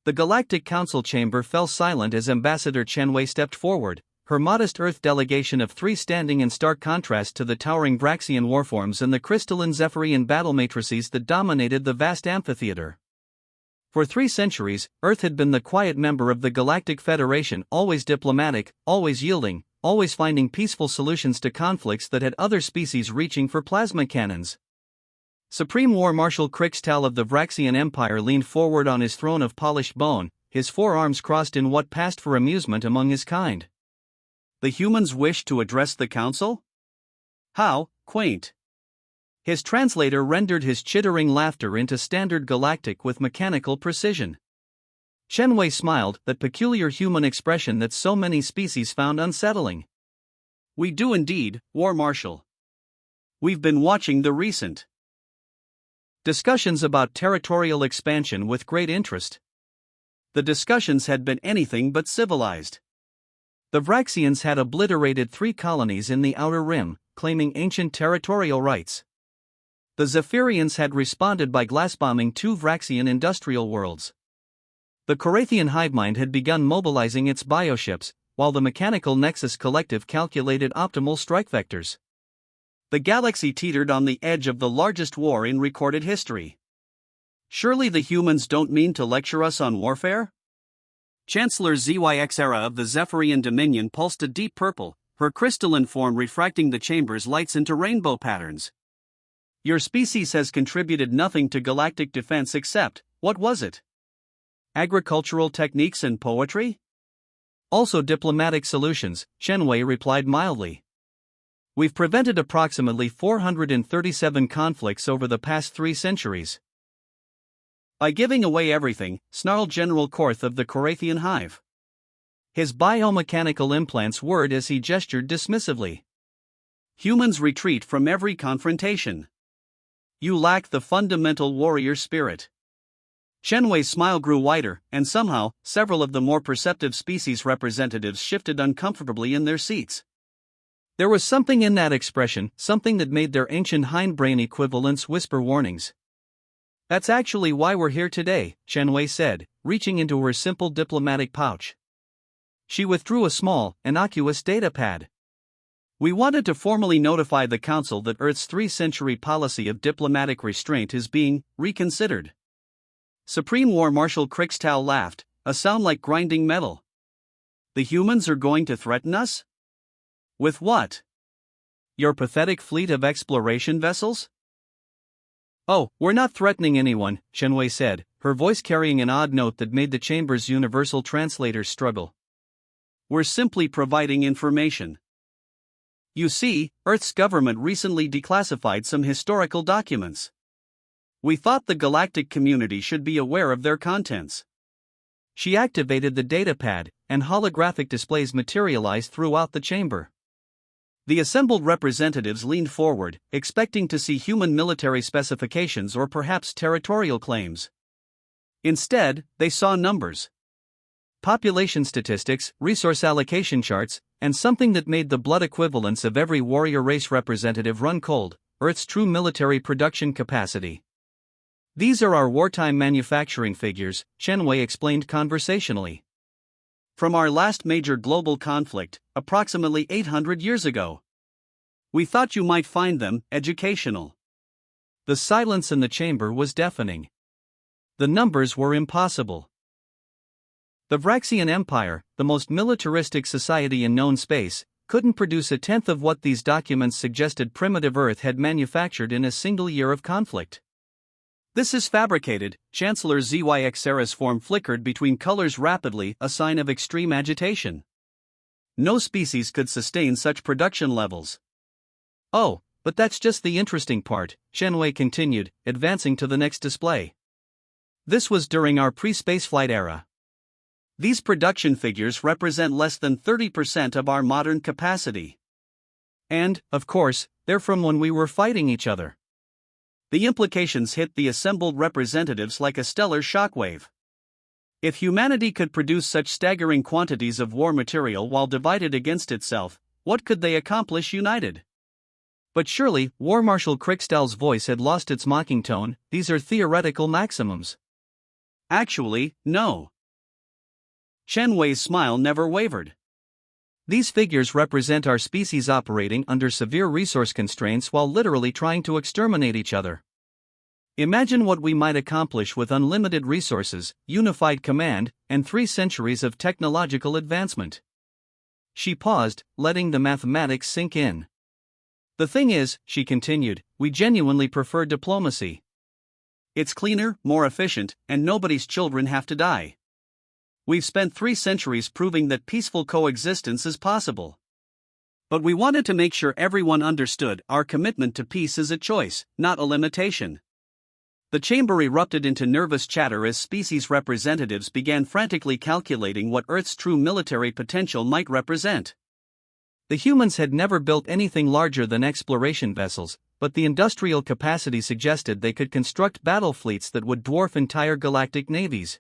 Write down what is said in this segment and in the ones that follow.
The Galactic Council chamber fell silent as Ambassador Chenwei stepped forward, her modest Earth delegation of 3 standing in stark contrast to the towering Vraxian warforms and the crystalline Zephyrian battle matrices that dominated the vast amphitheater. For 3 centuries, Earth had been the quiet member of the Galactic Federation, always diplomatic, always yielding, always finding peaceful solutions to conflicts that had other species reaching for plasma cannons. Supreme War Marshal Krixtal of the Vraxian Empire leaned forward on his throne of polished bone, his forearms crossed in what passed for amusement among his kind. The humans wish to address the council? How quaint. His translator rendered his chittering laughter into standard galactic with mechanical precision. Chenwei smiled, that peculiar human expression that so many species found unsettling. We do indeed, War Marshal. We've been watching the recent discussions about territorial expansion with great interest. The discussions had been anything but civilized. The Vraxians had obliterated 3 colonies in the Outer Rim, claiming ancient territorial rights. The Zephyrians had responded by glassbombing 2 Vraxian industrial worlds. The Corathian hivemind had begun mobilizing its bioships, while the Mechanical Nexus Collective calculated optimal strike vectors. The galaxy teetered on the edge of the largest war in recorded history. Surely the humans don't mean to lecture us on warfare? Chancellor Zyxera of the Zephyrian Dominion pulsed a deep purple, her crystalline form refracting the chamber's lights into rainbow patterns. Your species has contributed nothing to galactic defense except, what was it? Agricultural techniques and poetry? Also diplomatic solutions, Chenwei replied mildly. We've prevented approximately 437 conflicts over the past 3 centuries. By giving away everything, snarled General Korth of the Corathian Hive. His biomechanical implants whirred as he gestured dismissively. Humans retreat from every confrontation. You lack the fundamental warrior spirit. Chenwei's smile grew wider, and somehow, several of the more perceptive species representatives shifted uncomfortably in their seats. There was something in that expression, something that made their ancient hindbrain equivalents whisper warnings. That's actually why we're here today, Chenwei said, reaching into her simple diplomatic pouch. She withdrew a small, innocuous datapad. We wanted to formally notify the Council that Earth's 3-century policy of diplomatic restraint is being reconsidered. Supreme War Marshal Krixtal laughed, a sound like grinding metal. The humans are going to threaten us? With what? Your pathetic fleet of exploration vessels? Oh, we're not threatening anyone, Chenwei said, her voice carrying an odd note that made the chamber's universal translators struggle. We're simply providing information. You see, Earth's government recently declassified some historical documents. We thought the galactic community should be aware of their contents. She activated the datapad, and holographic displays materialized throughout the chamber. The assembled representatives leaned forward, expecting to see human military specifications or perhaps territorial claims. Instead, they saw numbers. Population statistics, resource allocation charts, and something that made the blood equivalents of every warrior race representative run cold: Earth's true military production capacity. These are our wartime manufacturing figures, Chenwei explained conversationally. From our last major global conflict, approximately 800 years ago. We thought you might find them educational. The silence in the chamber was deafening. The numbers were impossible. The Vraxian Empire, the most militaristic society in known space, couldn't produce a tenth of what these documents suggested primitive Earth had manufactured in a single year of conflict. This is fabricated, Chancellor Zyxera's form flickered between colors rapidly, a sign of extreme agitation. No species could sustain such production levels. Oh, but that's just the interesting part, Chenwei continued, advancing to the next display. This was during our pre-spaceflight era. These production figures represent less than 30% of our modern capacity. And, of course, they're from when we were fighting each other. The implications hit the assembled representatives like a stellar shockwave. If humanity could produce such staggering quantities of war material while divided against itself, what could they accomplish united? But surely, War Marshal Krixtal's voice had lost its mocking tone. These are theoretical maximums. Actually, no. Chen Wei's smile never wavered. These figures represent our species operating under severe resource constraints while literally trying to exterminate each other. Imagine what we might accomplish with unlimited resources, unified command, and 3 centuries of technological advancement. She paused, letting the mathematics sink in. The thing is, she continued, we genuinely prefer diplomacy. It's cleaner, more efficient, and nobody's children have to die. We've spent 3 centuries proving that peaceful coexistence is possible. But we wanted to make sure everyone understood our commitment to peace is a choice, not a limitation. The chamber erupted into nervous chatter as species representatives began frantically calculating what Earth's true military potential might represent. The humans had never built anything larger than exploration vessels, but the industrial capacity suggested they could construct battle fleets that would dwarf entire galactic navies.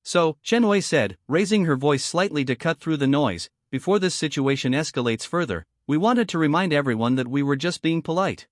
So, Chen Wei said, raising her voice slightly to cut through the noise, before this situation escalates further, we wanted to remind everyone that we were just being polite.